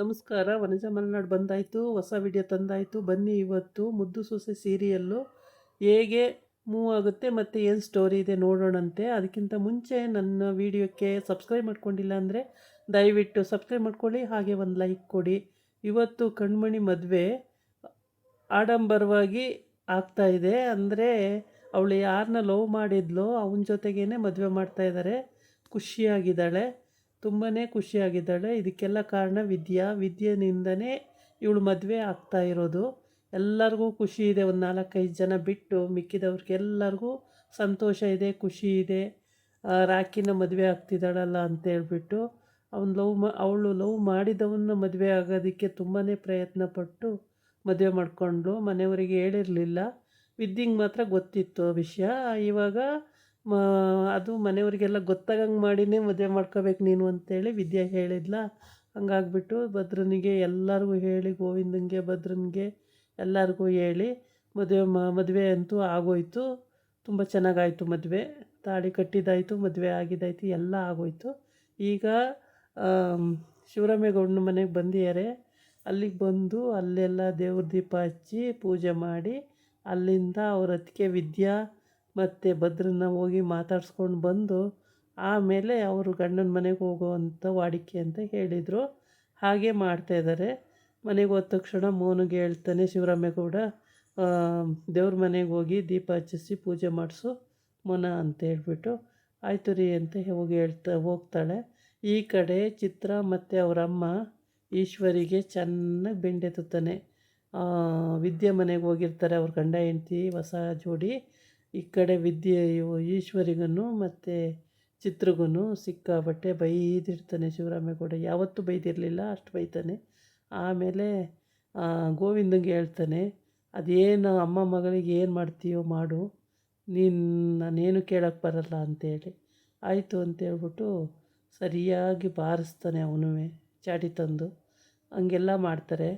ನಮಸ್ಕಾರ. ವನಜಾ ಮಲೆನಾಡು ಬಂದಾಯಿತು, ಹೊಸ ವಿಡಿಯೋ ತಂದಾಯಿತು. ಬನ್ನಿ ಇವತ್ತು ಮುದ್ದು ಸೊಸೆ ಸೀರಿಯಲ್ಲು ಹೇಗೆ ಮೂವ್ ಆಗುತ್ತೆ ಮತ್ತು ಏನು ಸ್ಟೋರಿ ಇದೆ ನೋಡೋಣಂತೆ. ಅದಕ್ಕಿಂತ ಮುಂಚೆ ನನ್ನ ವಿಡಿಯೋಕ್ಕೆ ಸಬ್ಸ್ಕ್ರೈಬ್ ಮಾಡ್ಕೊಂಡಿಲ್ಲ ಅಂದರೆ ದಯವಿಟ್ಟು ಸಬ್ಸ್ಕ್ರೈಬ್ ಮಾಡ್ಕೊಳ್ಳಿ, ಹಾಗೆ ಒಂದು ಲೈಕ್ ಕೊಡಿ. ಇವತ್ತು ಕಣ್ಮಣಿ ಮದುವೆ ಆಡಂಬರವಾಗಿ ಆಗ್ತಾಯಿದೆ. ಅಂದರೆ ಅವಳು ಯಾರನ್ನ ಲವ್ ಮಾಡಿದ್ಲೋ ಅವನ ಜೊತೆಗೇ ಮದುವೆ ಮಾಡ್ತಾಯಿದ್ದಾರೆ. ಖುಷಿಯಾಗಿದ್ದಾಳೆ, ತುಂಬಾ ಖುಷಿಯಾಗಿದ್ದಾಳೆ. ಇದಕ್ಕೆಲ್ಲ ಕಾರಣ ವಿದ್ಯೆನಿಂದನೇ ಇವಳು ಮದುವೆ ಆಗ್ತಾ ಇರೋದು. ಎಲ್ಲರಿಗೂ ಖುಷಿ ಇದೆ. ಒಂದು 4-5 ಜನ ಬಿಟ್ಟು ಮಿಕ್ಕಿದವ್ರಿಗೆಲ್ಲರಿಗೂ ಸಂತೋಷ ಇದೆ, ಖುಷಿ ಇದೆ. ರಾಖಿನ ಮದುವೆ ಆಗ್ತಿದ್ದಾಳಲ್ಲ ಅಂತೇಳ್ಬಿಟ್ಟು ಅವಳು ಲವ್ ಮಾಡಿದವನ್ನ ಮದುವೆ ಆಗೋದಕ್ಕೆ ತುಂಬಾ ಪ್ರಯತ್ನ ಪಟ್ಟು ಮದುವೆ ಮಾಡಿಕೊಂಡ್ಳು. ಮನೆಯವರಿಗೆ ಹೇಳಿರಲಿಲ್ಲ, ವಿದ್ಯೆಗೆ ಮಾತ್ರ ಗೊತ್ತಿತ್ತು ವಿಷಯ. ಇವಾಗ ಅದು ಮನೆಯವರಿಗೆಲ್ಲ ಗೊತ್ತಾಗಂಗೆ ಮಾಡಿನೇ ಮದುವೆ ಮಾಡ್ಕೋಬೇಕು ನೀನು ಅಂತೇಳಿ ವಿದ್ಯೆ ಹೇಳಿದ್ಲ. ಹಂಗಾಗ್ಬಿಟ್ಟು ಭದ್ರನಿಗೆ ಎಲ್ಲರಿಗೂ ಹೇಳಿ, ಗೋವಿಂದನಿಗೆ ಭದ್ರನಿಗೆ ಎಲ್ಲರಿಗೂ ಹೇಳಿ ಮದುವೆ ಅಂತೂ ಆಗೋಯ್ತು. ತುಂಬ ಚೆನ್ನಾಗಾಯಿತು ಮದುವೆ. ತಾಳಿ ಕಟ್ಟಿದ್ದಾಯಿತು, ಮದುವೆ ಆಗಿದ್ದಾಯಿತು, ಎಲ್ಲ ಆಗೋಯ್ತು. ಈಗ ಶಿವರಾಮೇಗೌಡನ ಮನೆಗೆ ಬಂದಿದ್ದಾರೆ. ಅಲ್ಲಿಗೆ ಬಂದು ಅಲ್ಲೆಲ್ಲ ದೇವ್ರ ದೀಪ ಹಚ್ಚಿ ಪೂಜೆ ಮಾಡಿ ಅಲ್ಲಿಂದ ಅವ್ರ ಅತ್ತಿಗೆ ವಿದ್ಯಾ ಮತ್ತು ಭದ್ರನ್ನ ಹೋಗಿ ಮಾತಾಡ್ಸ್ಕೊಂಡು ಬಂದು ಆಮೇಲೆ ಅವರು ಗಂಡನ ಮನೆಗೆ ಹೋಗುವಂಥ ವಾಡಿಕೆ ಅಂತ ಹೇಳಿದರು. ಹಾಗೆ ಮಾಡ್ತಾಯಿದ್ದಾರೆ. ಮನೆಗೆ ಹೋದ ತಕ್ಷಣ ಮೋನಿಗೆ ಹೇಳ್ತಾನೆ ಶಿವರಾಮೇಗೌಡ, ದೇವ್ರ ಮನೆಗೆ ಹೋಗಿ ದೀಪ ಹಚ್ಚಿಸಿ ಪೂಜೆ ಮಾಡಿಸು ಮೋನ ಅಂತ ಹೇಳ್ಬಿಟ್ಟು. ಆಯಿತು ರೀ ಅಂತ ಹೋಗಿ ಹೋಗ್ತಾಳೆ. ಈ ಕಡೆ ಚಿತ್ರ ಮತ್ತು ಅವರಮ್ಮ ಈಶ್ವರಿಗೆ ಚೆನ್ನಾಗಿ ಬೆಂಡೆತ್ತುತ್ತಾನೆ. ವಿದ್ಯೆ ಮನೆಗೆ ಹೋಗಿರ್ತಾರೆ ಅವ್ರ ಗಂಡ ಹೆಂಡ್ತಿ ಹೊಸ ಜೋಡಿ. ಈ ಕಡೆ ಈಶ್ವರಿಗೂ ಮತ್ತು ಚಿತ್ರಗೂ ಸಿಕ್ಕಾಬಟ್ಟೆ ಬೈದಿರ್ತಾನೆ ಶಿವರಾಮೇಗೌಡ. ಯಾವತ್ತೂ ಬೈದಿರಲಿಲ್ಲ, ಅಷ್ಟು ಬೈತಾನೆ. ಆಮೇಲೆ ಗೋವಿಂದಂಗೆ ಹೇಳ್ತಾನೆ, ಅದೇನು ಅಮ್ಮ ಮಗಳಿಗೆ ಏನು ಮಾಡ್ತೀಯೋ ಮಾಡು, ನಾನೇನು ಕೇಳೋಕ್ಕೆ ಬರಲ್ಲ ಅಂತೇಳಿ. ಆಯಿತು ಅಂತೇಳ್ಬಿಟ್ಟು ಸರಿಯಾಗಿ ಬಾರಿಸ್ತಾನೆ ಅವನು ಚಾಟಿ ತಂದು. ಹಂಗೆಲ್ಲ ಮಾಡ್ತಾರೆ.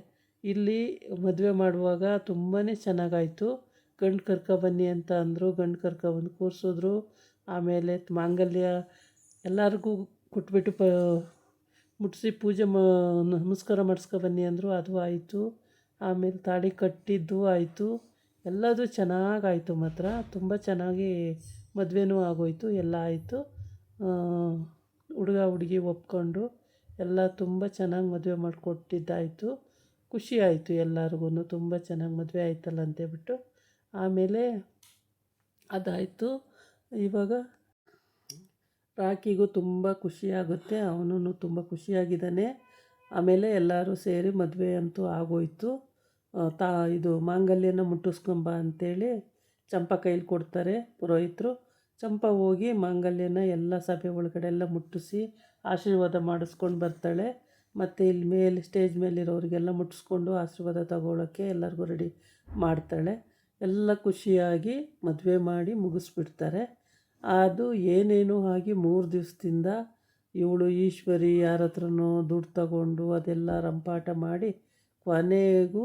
ಇಲ್ಲಿ ಮದುವೆ ಮಾಡುವಾಗ ತುಂಬಾ ಚೆನ್ನಾಗಾಯಿತು. ಗಂಡು ಕರ್ಕೊಬನ್ನಿ ಅಂತ ಅಂದರು, ಗಂಡು ಕರ್ಕೊಬಂದು ಕೂರಿಸಿದ್ರು. ಆಮೇಲೆ ಮಾಂಗಲ್ಯ ಎಲ್ಲರಿಗೂ ಕೊಟ್ಬಿಟ್ಟು ಮುಟ್ಟಿಸಿ ಪೂಜೆ ನಮಸ್ಕಾರ ಮಾಡಿಸ್ಕೊಬನ್ನಿ ಅಂದರು, ಅದು ಆಯಿತು. ಆಮೇಲೆ ತಾಳಿ ಕಟ್ಟಿದ್ದು ಆಯಿತು. ಎಲ್ಲದೂ ಚೆನ್ನಾಗಾಯಿತು. ಮಾತ್ರ ತುಂಬ ಚೆನ್ನಾಗಿ ಮದುವೆನೂ ಆಗೋಯಿತು, ಎಲ್ಲ ಆಯಿತು. ಹುಡುಗ ಹುಡುಗಿ ಒಪ್ಕೊಂಡು ಎಲ್ಲ ತುಂಬ ಚೆನ್ನಾಗಿ ಮದುವೆ ಮಾಡಿಕೊಟ್ಟಿದ್ದಾಯಿತು. ಖುಷಿ ಆಯಿತು ಎಲ್ಲರಿಗೂ, ತುಂಬ ಚೆನ್ನಾಗಿ ಮದುವೆ ಆಯ್ತಲ್ಲ ಅಂತೇಳ್ಬಿಟ್ಟು. ಆಮೇಲೆ ಅದಾಯಿತು. ಇವಾಗ ರಾಖಿಗೂ ತುಂಬ ಖುಷಿಯಾಗುತ್ತೆ, ಅವನು ತುಂಬ ಖುಷಿಯಾಗಿದ್ದಾನೆ. ಆಮೇಲೆ ಎಲ್ಲರೂ ಸೇರಿ ಮದುವೆ ಅಂತೂ ಆಗೋಯಿತು. ಇದು ಮಾಂಗಲ್ಯನ ಮುಟ್ಟಿಸ್ಕೊಂಬ ಅಂತೇಳಿ ಚಂಪಾ ಕೈಲಿ ಕೊಡ್ತಾರೆ ಪುರೋಹಿತರು. ಚಂಪಾ ಹೋಗಿ ಮಾಂಗಲ್ಯನ ಎಲ್ಲ ಸಭೆ ಒಳಗಡೆ ಎಲ್ಲ ಮುಟ್ಟಿಸಿ ಆಶೀರ್ವಾದ ಮಾಡಿಸ್ಕೊಂಡು ಬರ್ತಾಳೆ. ಮತ್ತು ಇಲ್ಲಿ ಮೇಲೆ ಸ್ಟೇಜ್ ಮೇಲಿರೋರಿಗೆಲ್ಲ ಮುಟ್ಟಿಸ್ಕೊಂಡು ಆಶೀರ್ವಾದ ತಗೊಳ್ಳೋಕ್ಕೆ ಎಲ್ಲರಿಗೂ ರೆಡಿ ಮಾಡ್ತಾಳೆ. ಎಲ್ಲ ಖುಷಿಯಾಗಿ ಮದುವೆ ಮಾಡಿ ಮುಗಿಸ್ಬಿಡ್ತಾರೆ. ಅದು ಏನೇನೋ ಆಗಿ 3 ದಿವಸದಿಂದ ಇವಳು ಈಶ್ವರಿ ಯಾರ ಹತ್ರನೋ ದುಡ್ಡು ತಗೊಂಡು ಅದೆಲ್ಲ ರಂಪಾಟ ಮಾಡಿ ಕೊನೆಗೂ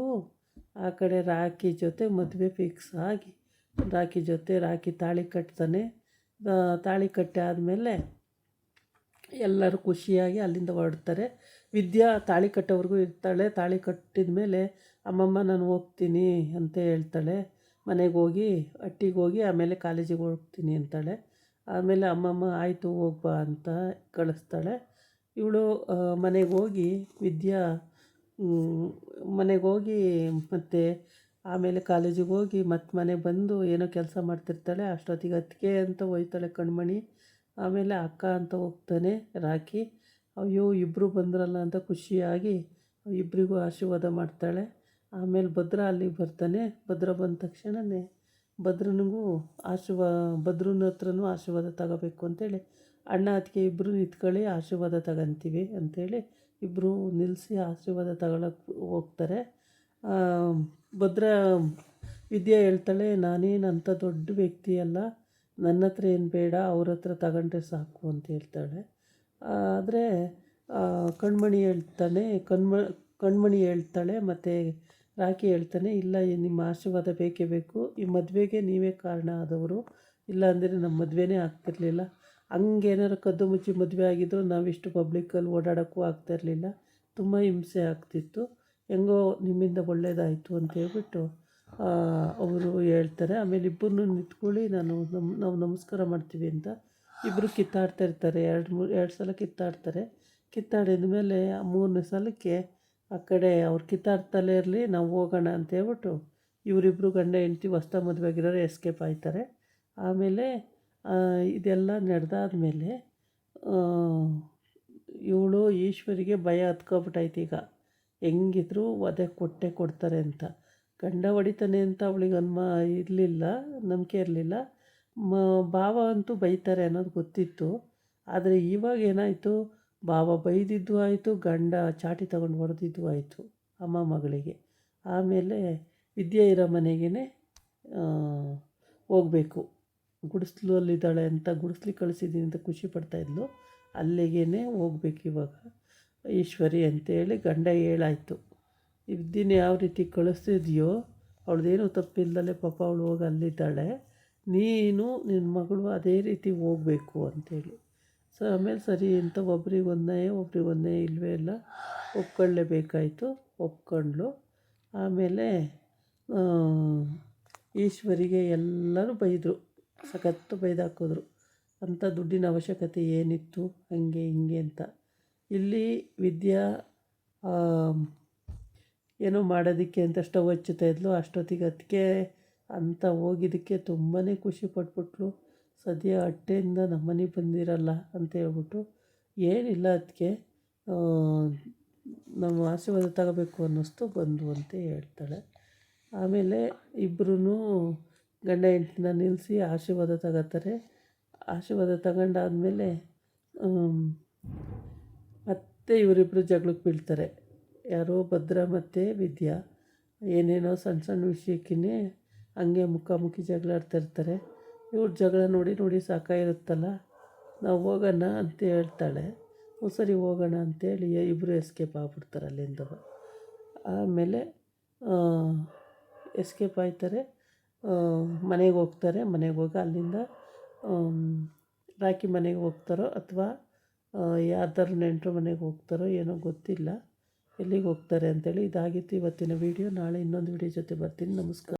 ಆ ಕಡೆ ರಾಖಿ ಜೊತೆ ಮದುವೆ ಫಿಕ್ಸ್ ಆಗಿ ರಾಖಿ ತಾಳಿ ಕಟ್ತಾನೆ. ತಾಳಿ ಕಟ್ಟಿ ಆದಮೇಲೆ ಎಲ್ಲರೂ ಖುಷಿಯಾಗಿ ಅಲ್ಲಿಂದ ಹೊರಡ್ತಾರೆ. ವಿದ್ಯಾ ತಾಳಿ ಕಟ್ಟೋವರೆಗೂ ಇರ್ತಾಳೆ. ತಾಳಿ ಕಟ್ಟಿದ ಮೇಲೆ ಅಮ್ಮಮ್ಮ ನಾನು ಹೋಗ್ತೀನಿ ಅಂತ ಹೇಳ್ತಾಳೆ. ಮನೆಗೆ ಹೋಗಿ ಹಟ್ಟಿಗೆ ಹೋಗಿ ಆಮೇಲೆ ಕಾಲೇಜಿಗೆ ಹೋಗ್ತೀನಿ ಅಂತಾಳೆ. ಆಮೇಲೆ ಅಮ್ಮಮ್ಮ ಆಯಿತು ಹೋಗ್ಬಾ ಅಂತ ಕಳಿಸ್ತಾಳೆ. ಇವಳು ಮನೆಗೆ ಹೋಗಿ ವಿದ್ಯಾ ಮನೆಗೆ ಹೋಗಿ ಮತ್ತು ಆಮೇಲೆ ಕಾಲೇಜಿಗೆ ಹೋಗಿ ಮತ್ತು ಮನೆಗೆ ಬಂದು ಏನೋ ಕೆಲಸ ಮಾಡ್ತಿರ್ತಾಳೆ. ಅಷ್ಟೊತ್ತಿಗೆ ಅತ್ತಿಗೆ ಅಂತ ಹೋಯ್ತಾಳೆ ಕಣ್ಮಣಿ. ಆಮೇಲೆ ಅಕ್ಕ ಅಂತ ಹೋಗ್ತಾನೆ ರಾಖಿ. ಅಯ್ಯೋ ಇಬ್ಬರು ಬಂದ್ರಲ್ಲ ಅಂತ ಖುಷಿಯಾಗಿ ಇಬ್ಬರಿಗೂ ಆಶೀರ್ವಾದ ಮಾಡ್ತಾಳೆ. ಆಮೇಲೆ ಭದ್ರ ಅಲ್ಲಿಗೆ ಬರ್ತಾನೆ. ಭದ್ರ ಬಂದ ತಕ್ಷಣವೇ ಭದ್ರನಿಗೂ ಭದ್ರನ ಹತ್ರನೂ ಆಶೀರ್ವಾದ ತಗೋಬೇಕು ಅಂತೇಳಿ ಅಣ್ಣ ಅತ್ತಿಗೆ ಇಬ್ಬರು ನಿಂತ್ಕೊಳ್ಳಿ ಆಶೀರ್ವಾದ ತಗೊಂತೀವಿ ಅಂಥೇಳಿ ಇಬ್ಬರು ನಿಲ್ಲಿಸಿ ಆಶೀರ್ವಾದ ತಗೊಳಕ್ಕೆ ಹೋಗ್ತಾರೆ. ಭದ್ರ ವಿದ್ಯೆ ಹೇಳ್ತಾಳೆ, ನಾನೇನು ಅಂಥ ದೊಡ್ಡ ವ್ಯಕ್ತಿ ಅಲ್ಲ, ನನ್ನ ಹತ್ರ ಏನು ಬೇಡ, ಅವ್ರ ಹತ್ರ ತಗೊಂಡ್ರೆ ಸಾಕು ಅಂತ ಹೇಳ್ತಾಳೆ. ಆದರೆ ಕಣ್ಮಣಿ ಹೇಳ್ತಾಳೆ ಮತ್ತು ರಾಖಿ ಹೇಳ್ತಾನೆ, ಇಲ್ಲ ನಿಮ್ಮ ಆಶೀರ್ವಾದ ಬೇಕೇ ಬೇಕು, ಈ ಮದುವೆಗೆ ನೀವೇ ಕಾರಣ ಆದವರು, ಇಲ್ಲಾಂದರೆ ನಮ್ಮ ಮದುವೆನೇ ಆಗ್ತಿರ್ಲಿಲ್ಲ. ಹಂಗೇನಾರು ಕದ್ದು ಮುಚ್ಚಿ ಮದುವೆ ಆಗಿದ್ರು ನಾವಿಷ್ಟು ಪಬ್ಲಿಕ್ಕಲ್ಲಿ ಓಡಾಡೋಕ್ಕೂ ಆಗ್ತಾಯಿರಲಿಲ್ಲ. ತುಂಬ ಹಿಂಸೆ ಆಗ್ತಿತ್ತು. ಹೆಂಗೋ ನಿಮ್ಮಿಂದ ಒಳ್ಳೆಯದಾಯಿತು ಅಂತ ಹೇಳ್ಬಿಟ್ಟು ಅವರು ಹೇಳ್ತಾರೆ. ಆಮೇಲೆ ಇಬ್ಬರನ್ನೂ ನಿಂತ್ಕೊಳ್ಳಿ, ನಾವು ನಮಸ್ಕಾರ ಮಾಡ್ತೀವಿ ಅಂತ ಇಬ್ಬರು ಕಿತ್ತಾಡ್ತಾ ಇರ್ತಾರೆ. ಎರಡು ಸಲ ಕಿತ್ತಾಡ್ತಾರೆ. ಕಿತ್ತಾಡಿದ ಮೇಲೆ ಮೂರನೇ ಸಲಕ್ಕೆ ಆ ಕಡೆ ಅವ್ರು ಕಿತ್ತಾಡ್ತಲೇ ಇರಲಿ, ನಾವು ಹೋಗೋಣ ಅಂತ ಹೇಳ್ಬಿಟ್ಟು ಇವರಿಬ್ಬರು ಗಂಡ ಹೆಂಡ್ತಿ ಹೊಸ್ದಾಗಿ ಮದುವೆ ಆಗಿರೋರು ಎಸ್ಕೇಪ್ ಆಯ್ತಾರೆ. ಆಮೇಲೆ ಇದೆಲ್ಲ ನಡೆದಾದ್ಮೇಲೆ ಇವಳು ಈಶ್ವರಿಗೆ ಭಯ ಹತ್ಕೊಬಿಟ್ಟೈತೆ. ಈಗ ಹೆಂಗಿದ್ರು ವಧೆ ಕೊಡ್ತಾರೆ ಅಂತ. ಗಂಡ ಹೊಡಿತಾನೆ ಅಂತ ಅವಳಿಗೆ ಇರಲಿಲ್ಲ, ನಂಬಿಕೆ ಇರಲಿಲ್ಲ. ಭಾವ ಅಂತೂ ಬೈತಾರೆ ಅನ್ನೋದು ಗೊತ್ತಿತ್ತು. ಆದರೆ ಇವಾಗ ಏನಾಯಿತು, ಭಾವ ಬೈದಿದ್ದು ಆಯಿತು, ಗಂಡ ಚಾಟಿ ತಗೊಂಡು ಹೊಡೆದಿದ್ದು ಆಯಿತು ಅಮ್ಮ ಮಗಳಿಗೆ. ಆಮೇಲೆ ವಿದ್ಯೆ ಇರೋ ಮನೆಗೇ ಹೋಗಬೇಕು. ಗುಡಿಸ್ಲಲ್ಲಿದ್ದಾಳೆ ಅಂತ ಗುಡಿಸ್ಲಿಕ್ಕೆ ಕಳಿಸಿದ್ದೀನಿ ಅಂತ ಖುಷಿ ಪಡ್ತಾಯಿದ್ಲು. ಅಲ್ಲಿಗೇ ಹೋಗ್ಬೇಕು ಇವಾಗ ಈಶ್ವರಿ ಅಂತೇಳಿ ಗಂಡ ಹೇಳಾಯಿತು. ವಿದ್ಯೆನ ಯಾವ ರೀತಿ ಕಳಿಸ್ತಿದ್ಯೋ ಅವಳದೇನು ತಪ್ಪಿಲ್ದಲೆ ಪಾಪ ಅವಳು ಹೋಗಿ ಅಲ್ಲಿದ್ದಾಳೆ, ನೀನು ನಿನ್ನ ಮಗಳು ಅದೇ ರೀತಿ ಹೋಗಬೇಕು ಅಂತೇಳಿ. ಆಮೇಲೆ ಸರಿ ಅಂತ ಒಬ್ರಿಗೊಂದೇ ಇಲ್ಲವೇ ಇಲ್ಲ, ಒಪ್ಕೊಳ್ಳೇಬೇಕಾಯಿತು. ಒಪ್ಕೊಂಡ್ಳು. ಆಮೇಲೆ ಈಶ್ವರಿಗೆ ಎಲ್ಲರೂ ಬೈದರು, ಸಖತ್ತು ಬೈದಾಕಿದ್ರು. ಅಂಥ ದುಡ್ಡಿನ ಅವಶ್ಯಕತೆ ಏನಿತ್ತು, ಹಂಗೆ ಹಿಂಗೆ ಅಂತ. ಇಲ್ಲಿ ವಿದ್ಯಾ ಏನೋ ಮಾಡೋದಕ್ಕೆ ಅಂತ ಸ್ಟವ್ ಹಚ್ಚುತ್ತಾಯಿದ್ಲು. ಅಷ್ಟೊತ್ತಿಗೆ ಅದಕ್ಕೆ ಅಂತ ಹೋಗಿದ್ದಕ್ಕೆ ತುಂಬಾ ಖುಷಿ ಪಟ್ಬಿಟ್ಲು. ಸದ್ಯ ಹೊಟ್ಟೆಯಿಂದ ನಮ್ಮನೆಗೆ ಬಂದಿರಲ್ಲ ಅಂತ ಹೇಳ್ಬಿಟ್ಟು, ಏನಿಲ್ಲ ಅದಕ್ಕೆ ನಾವು ಆಶೀರ್ವಾದ ತಗೋಬೇಕು ಅನ್ನಿಸ್ತು, ಬಂದು ಅಂತ ಹೇಳ್ತಾಳೆ. ಆಮೇಲೆ ಇಬ್ಬರೂ ಗಂಡ ಹೆಂಡ್ತಿನ ನಿಲ್ಲಿಸಿ ಆಶೀರ್ವಾದ ತಗೋತಾರೆ. ಆಶೀರ್ವಾದ ತಗೊಂಡಾದ್ಮೇಲೆ ಮತ್ತೆ ಇವರಿಬ್ಬರು ಜಗಳಕ್ಕೆ ಬೀಳ್ತಾರೆ. ಯಾರೋ ಭದ್ರ ಮತ್ತು ವಿದ್ಯಾ ಏನೇನೋ ಸಣ್ಣ ಸಣ್ಣ ವಿಷಯಕ್ಕೇ ಹಂಗೆ ಮುಖಾಮುಖಿ ಜಗಳ ಆಡ್ತಾಯಿರ್ತಾರೆ. ಇವ್ರ ಜಗಳ ನೋಡಿ ಸಾಕಾಗಿರುತ್ತಲ್ಲ, ನಾವು ಹೋಗೋಣ ಅಂತ ಹೇಳ್ತಾಳೆ. ಸರಿ ಹೋಗೋಣ ಅಂತೇಳಿ ಇಬ್ಬರು ಎಸ್ಕೇಪ್ ಆಗ್ಬಿಡ್ತಾರೆ ಅಲ್ಲಿಂದ. ಆಮೇಲೆ ಎಸ್ಕೇಪ್ ಆಯ್ತಾರೆ, ಮನೆಗೆ ಹೋಗ್ತಾರೆ. ಮನೆಗೆ ಹೋಗಿ ಅಲ್ಲಿಂದ ರಾಕಿ ಮನೆಗೆ ಹೋಗ್ತಾರೋ ಅಥವಾ ಯಾರ್ದಾರು ನೆಂಟರು ಮನೆಗೆ ಹೋಗ್ತಾರೋ ಏನೋ ಗೊತ್ತಿಲ್ಲ, ಎಲ್ಲಿಗೆ ಹೋಗ್ತಾರೆ ಅಂತೇಳಿ. ಇದಾಗಿತ್ತು ಇವತ್ತಿನ ವೀಡಿಯೋ. ನಾಳೆ ಇನ್ನೊಂದು ವೀಡಿಯೋ ಜೊತೆ ಬರ್ತೀನಿ. ನಮಸ್ಕಾರ.